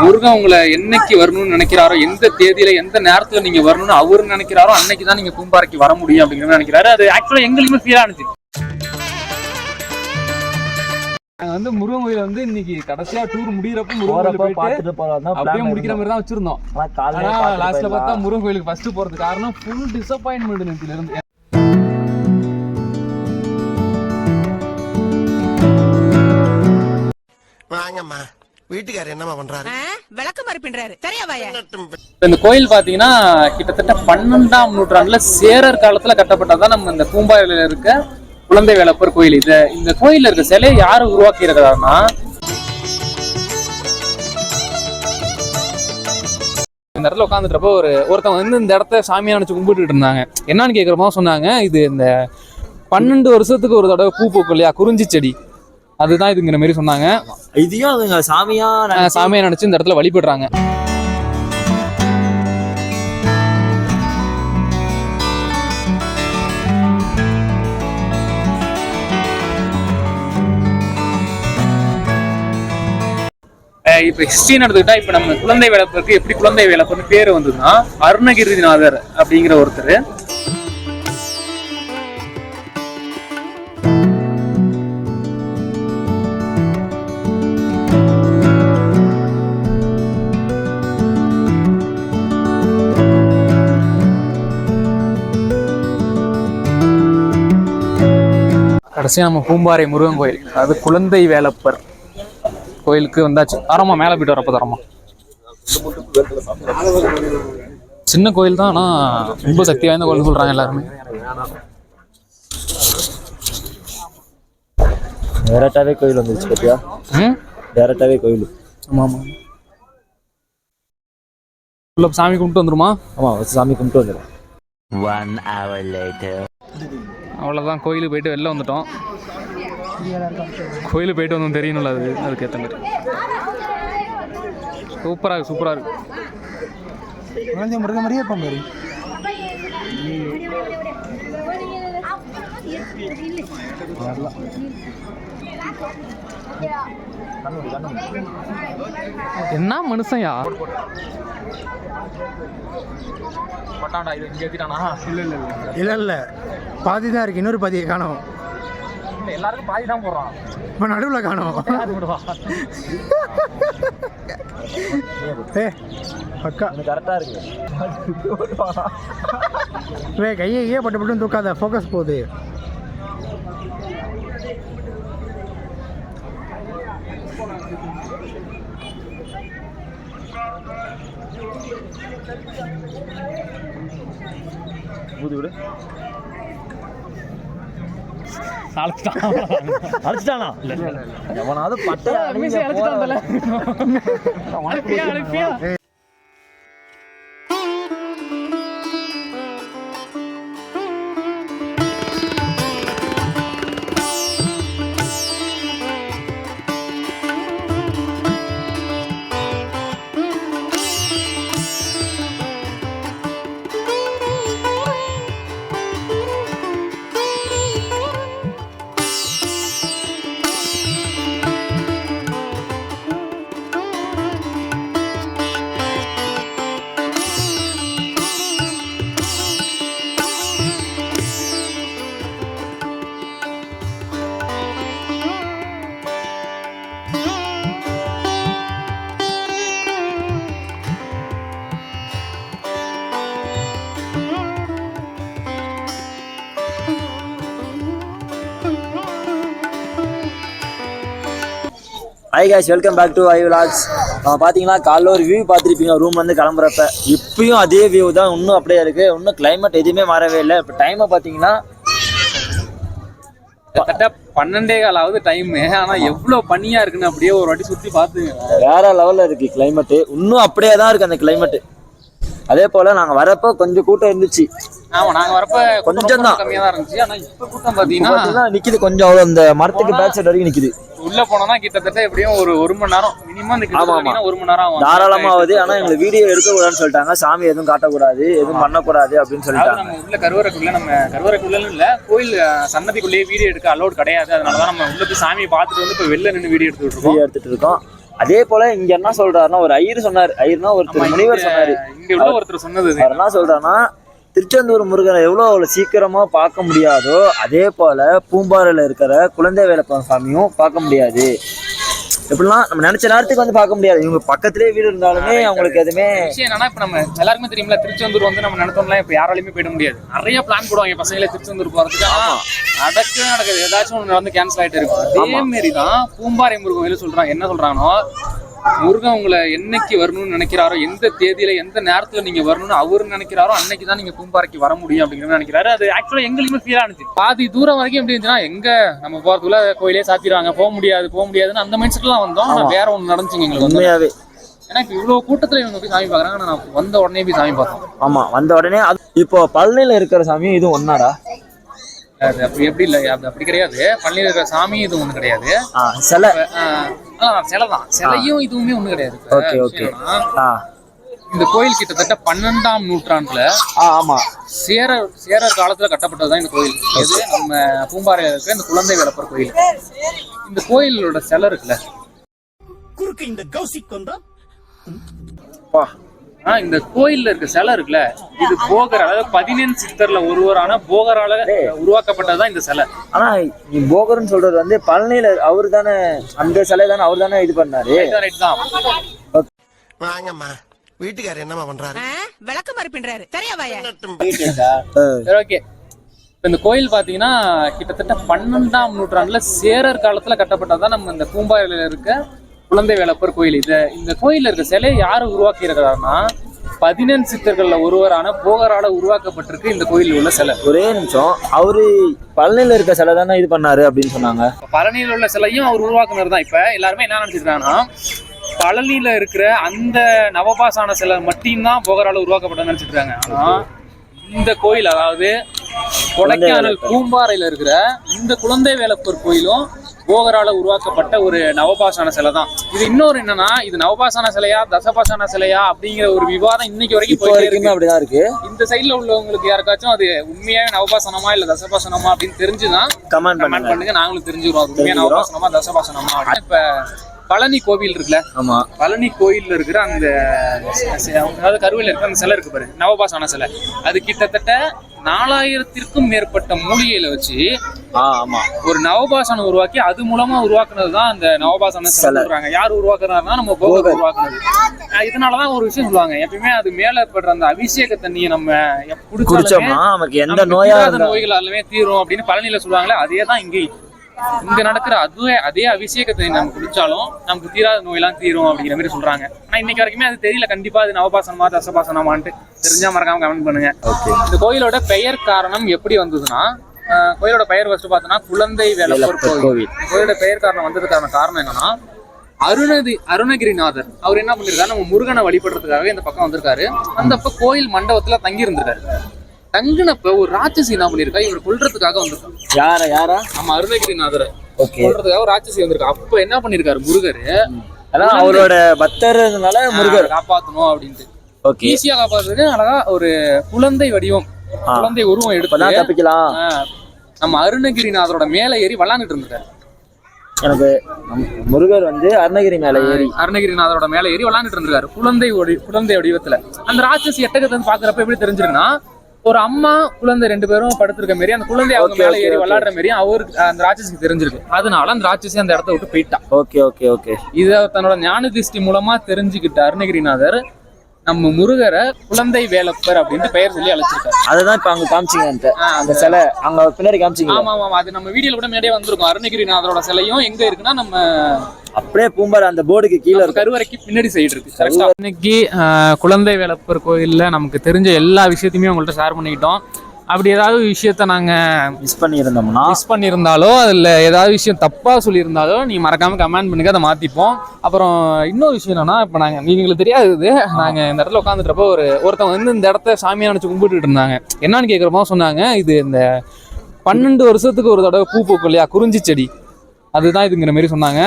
முருகன் உங்களை என்னைக்கு வரணும்னு நினைக்கிறாரோ, எந்த தேதியில எந்த நேரத்துல நீங்க வரணும்னு அவரு நினைக்கிறாரோ அன்னைக்குதான் நீங்க பூம்பாறைக்கு வர முடியும் அப்படிங்கிற நினைக்கிறாரு. அது ஆக்சுவலா எங்களுக்குமே ஃபீல் ஆனிச்சு. நாங்க முருகன் கோயில இன்னைக்கு கடைசியா டூர் முடியறப்ப முருகன் கோயில் அப்படியே முடிக்கிற மாதிரி தான் வச்சிருந்தோம். லாஸ்ட்ல பார்த்தா முருகன் கோயிலுக்கு ஃபர்ஸ்ட் போறது காரணம் ஃபுல் டிசப்பாயின்மெண்ட் நேத்துல இருந்து. வாங்கம்மா, வீட்டுக்காரர் என்னமா பண்றாரு? விளக்கமாறு பின்றாரு. சரியாவாயா? இந்த கோயில் பாத்தீங்கன்னா கிட்டத்தட்ட 12ஆம் நூற்றாண்டுல சேரர் காலத்துல கட்டப்பட்டதான் நம்ம இந்த பூம்பாறையில இருக்க குழந்தை வேலப்பர் கோயில். இந்த கோயில்ல இருக்க சிலையை யாரு உருவாக்கி இருக்கிறாருன்னா, இந்த இடத்துல உட்காந்துட்டப்போ ஒருத்தவங்க இந்த இடத்த சாமியா நினைச்சு கும்பிட்டு இருந்தாங்க. என்னன்னு கேட்கறப்போ சொன்னாங்க, இது இந்த 12 வருஷத்துக்கு ஒரு தடவை பூ பூக்கும் இல்லையா, குறிஞ்சி செடி, அதுதான் இதுங்கிற மாதிரி சொன்னாங்க. இதையும் அதுங்க சாமியா நினைச்சு இந்த இடத்துல வழிபடுறாங்க. இப்ப ஹிஸ்டரின்னு எடுத்துக்கிட்டா, இப்ப நம்ம குழந்தை வேலப்பருக்கு எப்படி குழந்தை வேலப்பர்னு பேரு வந்ததுன்னா, அருணகிரிநாதர் அப்படிங்கிற ஒருத்தர் கடைசியா நம்ம பூம்பாறை முருகன் கோயில், அது குழந்தை வேலப்பர் கோயிலுக்கு வந்தாச்சு. தரமா மேலே போயிட்டு வரப்போ தரமா சின்ன கோயில் தான், ஆனா ரொம்ப சக்தி வாய்ந்த கோயில் சொல்றாங்க எல்லாருமே. டேரக்டாவே கோயில் வந்துருச்சு பத்தியா? டேரக்டாவே கோயில். ஆமா ஆமா, உள்ள சாமி கும்பிட்டு வந்துருமா? ஆமா, சாமி கும்பிட்டு வந்துடும். 1 hour later. அவ்வளோதான், கோயிலுக்கு போயிட்டு வெளில வந்துட்டோம். கோயிலுக்கு போயிட்டு வந்தோம் தெரியணும்ல, அதுக்கேற்ற மாதிரி சூப்பராக இருக்கு. சூப்பராக இருக்கு. முருகன் மாதிரியே இருப்பா மாதிரி. என்ன மனுஷன்யா? இல்ல பாதி தான் இருக்கு, இன்னொரு பாதியை காணோம். எல்லாருக்கும் பாதி தான் போடுறான், இப்போ நடுவில் காணோம். பக்கா கரெக்டா இருக்கு. கையே பட்டு பட்டு தூக்காத, ஃபோக்கஸ் போகுது. ஊதி விடு. அழைச்சிட்டானா? எவனாவது பட்டை அழைச்சிட்டான். Hi guys, welcome back to I vlogs. பார்த்தீங்கன்னா காலைல ஒரு வியூ பார்த்துருப்பீங்க ரூம்லேருந்து கிளம்புறப்ப. இப்பயும் அதே வியூ தான், இன்னும் அப்படியே இருக்குது. இன்னும் கிளைமேட் எதுவுமே மாறவே இல்லை. இப்போ டைமை பார்த்தீங்கன்னா கிட்டத்தட்ட 12:15 டைம். ஆனால் எவ்வளோ பனியாக இருக்குன்னு அப்படியே ஒரு வாட்டி சுற்றி பார்த்துங்க. வேற லெவலில் இருக்குது கிளைமேட்டு. இன்னும் அப்படியே தான் இருக்குது அந்த கிளைமேட்டு. அதே போல் நாங்கள் வரப்போ கொஞ்சம் கூட்டம் இருந்துச்சு. ஆமாம், நாங்கள் வரப்போ கொஞ்சம் தான் கம்மியாக தான் இருந்துச்சு. ஆனால் இப்போ கூட்டம் பார்த்தீங்கன்னா நிற்கிது. கொஞ்சம் அவ்வளோ அந்த மரத்துக்கு பேக் சைடு வரைக்கும் நிற்கிது. உள்ள போனோம்னா கிட்டத்தட்ட எப்படியும் ஒரு 1 மணி நேரம் மினிமம். 1 மணி நேரம் ஆகும் தாராளமாவது. ஆனா எங்களுக்கு வீடியோ எடுக்கக்கூடாதுன்னு சொல்லிட்டாங்க. சாமி எதுவும் காட்டக்கூடாது, எதுவும் பண்ணக்கூடாது அப்படின்னு சொல்லிட்டாங்க. நம்ம உள்ள கருவறைக்குள்ள இல்ல, கோயில் சன்னதிக்குள்ளேயே வீடியோ எடுக்க அலோட் கிடையாது. அதனாலதான் நம்ம உள்ள போய் சாமியை பார்த்துட்டு இப்போ வெளில நின்று வீடியோ எடுத்துட்டு இருக்கோம். அதே போல இங்க என்ன சொல்றாருன்னா ஒரு ஐயர் சொன்னார், ஐயர்னா ஒருத்தர் முனிவர் சொன்னாரு. இங்க உள்ள ஒருத்தர் சொன்னது அவர் என்ன சொல்றாருன்னா திருச்செந்தூர் முருகனை அவ்வளவு சீக்கிரமா பார்க்க முடியாதோ அதே போல பூம்பாறையில இருக்கிற குழந்தை வேலப்பன் சாமியும் பார்க்க முடியாது. எப்படிலாம் நம்ம நினைச்ச நேரத்துக்கு வந்து பார்க்க முடியாது. இவங்க பக்கத்திலே வீடு இருந்தாலுமே அவங்களுக்கு எதுவுமே விஷயம் என்னன்னா, இப்ப நம்ம எல்லாருக்குமே தெரியுமில்ல, திருச்செந்தூர் வந்து நம்ம நினைத்தோம்ல இப்ப யாராலையுமே போயிட முடியாது. நிறைய பிளான் போடுவாங்க பசங்களே திருச்செந்தூர் போறதுக்கு. நடக்குது ஏதாச்சும் ஒண்ணு வந்து கேன்சல் ஆயிட்டு இருக்கும். அதே மாதிரிதான் பூம்பாறை முருகன் கோயில் சொல்றாங்க. என்ன சொல்றாங்கன்னா, முருகன் உங்களை என்னைக்கு வரணும்னு நினைக்கிறாரோ, எந்த தேதியில எந்த நேரத்துல நீங்க வரணும்னு அவரு நினைக்கிறாரோ அன்னைக்குதான் நீங்க பூம்பாறைக்கு வர முடியும் அப்படிங்கிற நினைக்கிறாரு. அது ஆக்சுவலா எங்களுக்குமே ஃபீல் ஆனிச்சு. பாதி தூரம் வரைக்கும் எப்படி இருந்துச்சுன்னா, எங்க நம்ம போறதுக்குள்ள கோயிலே சாத்திடுவாங்க, போக முடியாதுன்னு அந்த மைண்ட் செட்லாம் வந்தோம். ஆனா வேற ஒண்ணு நடந்துச்சுங்க எங்களுக்கு உண்மையாவே. ஏன்னா இப்ப இவ்வளவு கூட்டத்துல இவங்க போய் சாமி பாக்குறாங்க. ஆனா நான் வந்த உடனே போய் சாமி பார்த்தோம். ஆமா, வந்த உடனே இப்போ பழனியில இருக்கிற சாமியும் இதுவும் ஒன்னாடா? அது அப்படி எப்படி இல்லை, அப்படி கிடையாது. பழனியில இருக்கிற சாமி இது ஒண்ணு கிடையாது. சிலை சிலைதான். சிலையும் இதுவுமே ஒண்ணு கிடையாது. Okay okay. இந்த கோயில் கிட்டத்தட்ட 12ஆம் நூற்றாண்டுல ஆமா சேரர் காலத்துல கட்டப்பட்டதுதான் இந்த கோயில். இது நம்ம பூம்பாறையில இருக்கிற இந்த குழந்தை வேலப்பர் கோயில். இந்த கோயிலோட சிலை இருக்குல்ல, குறுக்கு இந்த கௌசிக் வந்தா இந்த கோயில்ல இருக்க சிலை இருக்குல்ல, இது போகர், அதாவது 15 சித்தர்ல ஒருவரான போகரால உருவாக்கப்பட்டதுதான் இந்த சிலை. ஆனா நீ போகர்னு சொல்றது வந்து பழனியில அவரு தானே, அந்த சிலை தானே அவரு தானே இது பண்ணாரு. வாங்கம்மா, வீட்டுக்காரர் என்னமா பண்றாரு? விளக்கு மாதிரி பின்றாரு. சரியா வாயா? ஓகே. இந்த கோயில் பாத்தீங்கன்னா கிட்டத்தட்ட 12ஆம் நூற்றாண்டுல சேரர் காலத்துல கட்டப்பட்டதான் நம்ம இந்த பூம்பாறையில இருக்க குழந்தை வேலப்பர் கோயில். இந்த கோயில்ல இருக்க சிலையை யாரு உருவாக்கி இருக்கிறாருன்னா, 15 சித்தர்கள்ல ஒருவரான போகரால உருவாக்கப்பட்டிருக்கு இந்த கோயில் உள்ள சிலை. ஒரே நிமிஷம், அவரு பழனியில இருக்க சிலை தானே இது பண்ணாரு அப்படின்னு சொன்னாங்க. பழனியில உள்ள சிலையும் அவர் உருவாக்குனர் தான். இப்ப எல்லாருமே என்ன நினைச்சிருக்காங்கன்னா, பழனியில இருக்கிற அந்த நவபாசான சிலை மட்டும்தான் போகரால உருவாக்கப்பட்டதுன்னு நினைச்சிட்டு இருக்காங்க. ஆனா இந்த கோயில், அதாவது கொடைக்கானல் பூம்பாறையில இருக்கிற இந்த குழந்தை வேலப்பர் கோயிலும் போகரால உருவாக்கப்பட்ட ஒரு நவபாசான சிலை தான். இது இன்னொரு என்னன்னா, இது நவபாசான சிலையா தசபாசான சிலையா அப்படிங்கிற ஒரு விவாதம் இன்னைக்கு வரைக்கும் போயிட்டு அப்படிதான் இருக்கு. இந்த சைட்ல உள்ளவங்களுக்கு யாருக்காச்சும் அது உண்மையாவே நவபாசனமா இல்ல தசபாசனமா அப்படின்னு தெரிஞ்சுதான் கமெண்ட் பண்ணுங்க. நாங்களும் தெரிஞ்சுக்கிறோம் அது உண்மையா நவபாசனமா தசபாசனமா. இப்ப பழனி கோவில் இருக்குல்ல, ஆமா, பழனி கோயில்ல இருக்கிற அந்த அதாவது கருவில இருக்கிற அந்த சிலை இருக்கு பாரு, நவபாசான சிலை. அது கிட்டத்தட்ட 4000த்திற்கும் மேற்பட்ட மூலிகையில வச்சு ஒரு நவபாசனம் உருவாக்கி அது மூலமா உருவாக்குனதுதான் அந்த நவபாசன சொல்றாங்க. யார் உருவாக்குறாருன்னா நம்ம போகர் உருவாக்குனது. இதனாலதான் ஒரு விஷயம் சொல்லுவாங்க, எப்பயுமே அது மேல படுற அந்த அபிஷேக தண்ணியை நம்ம குடிச்சோம்னா நமக்கு எந்த நோய்களாலுமே தீரும் அப்படின்னு பழனியில சொல்லுவாங்களே, அதே தான் இங்க நடக்கிற அதே அபிஷேகத்தை நம்ம குடிச்சாலும் நமக்கு தீராத நோயெல்லாம் தீரும் அப்படிங்கிற மாதிரி சொல்றாங்க. ஆனா இன்னைக்கு வரைக்குமே அது தெரியல. கண்டிப்பா அது நவபாசனமா தசபாசனமான்ட்டு தெரிஞ்சா மறக்காம கமெண்ட் பண்ணுங்க. இந்த கோயிலோட பெயர் காரணம் எப்படி வந்ததுன்னா, கோயிலோட பெயர் ஃபர்ஸ்ட் பார்த்தோம்னா குழந்தை வேலப்பர் கோவில். கோயிலோட பெயர் காரணம் வந்ததுக்கான காரணம் என்னன்னா, அருணகிரிநாதர் அவர் என்ன பண்ணிருக்காரு, நம்ம முருகனை வழிபடுறதுக்காக இந்த பக்கம் வந்திருக்காரு. அந்தப்ப கோயில் மண்டபத்துல தங்கி இருந்திருக்காரு. தங்கினப்ப ஒரு ராட்சசி என்ன பண்ணிருக்கா, இவர் கொல்றதுக்காக வந்திருக்காரு. யாரா நம்ம அருணகிரிநாதர் கொல்றதுக்காக ஒரு ராட்சசி வந்திருக்கா. அப்ப என்ன பண்ணிருக்காரு முருகர், அவரோட பக்தர்னால முருகர் காப்பாத்தணும் அப்படின்ட்டு ஈஸியா காப்பாத்துறதுக்கு அழகா ஒரு குழந்தை வடிவம், குழந்தை உருவம் எடுத்து தப்பிக்கலாம். நம்ம அருணகிரிநாதரோட மேல ஏறி விளாண்டுட்டு இருந்திருக்காரு. எனக்கு முருகர் வந்து அருணகிரிநாதரோட மேல ஏறி விளாண்டுட்டு இருந்திருக்காரு குழந்தை வடிவத்துல. அந்த ராட்சசி எட்டகத்தை வந்து பாக்குறப்ப எப்படி தெரிஞ்சிருக்குன்னா, ஒரு அம்மா குழந்தை 2 பேரும் படுத்திருக்க மாரி, அந்த குழந்தை அவங்க மேல ஏறி விளையாடுற மாரி அவருக்கு அந்த ராட்சசிக்கு தெரிஞ்சிருக்கு. அதனால அந்த ராட்சசி அந்த இடத்த விட்டு போயிட்டா. ஓகே. இத தன்னோட ஞான திருஷ்டி மூலமா தெரிஞ்சுக்கிட்ட அருணகிரிநாதர் நம்ம முருகரை குழந்தை வேலப்பர் அப்படின்னு பெயர் சொல்லி அழைச்சிருக்காரு. அதுதான் இப்ப அங்க காமிச்சிங்க அந்த சிலை அங்க பின்னாடி காமிச்சிங்க. ஆமா, அது நம்ம வீடியோல கூட முன்னாடியே வந்திருக்கும். அருணகிரிநாதரோட சிலையும் எங்க இருக்குன்னா, நம்ம அப்படியே பூம்பாறை அந்த போர்டுக்கு கீழே கருவறைக்கு பின்னாடி சைடு இருக்கு. இன்னைக்கு குழந்தை வேலப்பர் கோயில்ல நமக்கு தெரிஞ்ச எல்லா விஷயத்தையுமே உங்கள்கிட்ட ஷேர் பண்ணிக்கிட்டோம். அப்படி ஏதாவது விஷயத்த நாங்கள் மிஸ் பண்ணியிருந்தாலோ அதில் ஏதாவது விஷயம் தப்பாக சொல்லியிருந்தாலோ நீங்கள் மறக்காமல் கமெண்ட் பண்ணுங்க, அதை மாற்றிப்போம். அப்புறம் இன்னொரு விஷயம் என்னன்னா, இப்போ எங்களுக்கு தெரியாது, நாங்கள் இந்த இடத்துல உட்காந்துட்டப்போ ஒருத்தவங்க வந்து இந்த இடத்த சாமியாக நினச்சி கும்பிட்டுட்டு இருந்தாங்க. என்னன்னு கேட்குறப்போ சொன்னாங்க, இது இந்த 12 வருஷத்துக்கு ஒரு தடவை பூ பூக்கும் இல்லையா, குறிஞ்சி செடி, அதுதான் இதுங்கிற மாதிரி சொன்னாங்க.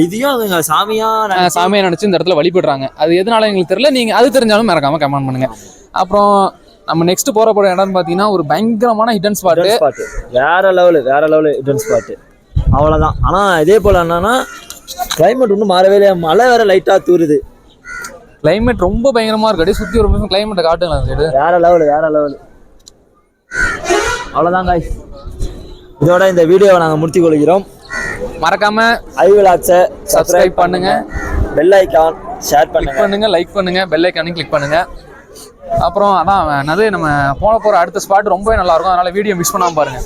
இதையும் சாமியா நினைச்சு இந்த இடத்துல வழிபடுறாங்க. அது எதனால எங்களுக்கு தெரியல. நீங்க அது தெரிஞ்சாலும் மறக்காம கமெண்ட் பண்ணுங்க. அப்புறம் நம்ம நெக்ஸ்ட் போற இடம் பாத்தீங்கன்னா ஒரு பயங்கரமான ஹிடன் ஸ்பாட், வேற லெவல் ஹிடன் ஸ்பாட். அவ்வளவுதான். ஆனா இதே போல என்னன்னா, கிளைமேட் ஒன்றும் மாறவே இல்லையா, மழை வேற லைட்டா தூருது. கிளைமேட் ரொம்ப பயங்கரமா இருக்கு. அப்படியே சுத்தி ஒரு நிமிஷம் கிளைமேட்டை காட்டுங்களா சைடு. வேற லெவல். அவ்வளோதான் காய்ஸ், இதோட இந்த வீடியோவை நாங்கள் முடித்துக் கொள்கிறோம். மறக்காம ஐவிலாக்ஸை சப்ஸ்கிரைப் பண்ணுங்க, பெல் ஐக்கான் ஷேர் பண்ணுங்க, லைக் பண்ணுங்க, பெல் ஐக்கானையும் கிளிக் பண்ணுங்க. அப்புறம் அதான் என்னது நம்ம போற அடுத்த ஸ்பாட் ரொம்பவே நல்லா இருக்கும். அதனால வீடியோ மிஸ் பண்ணாம பாருங்க.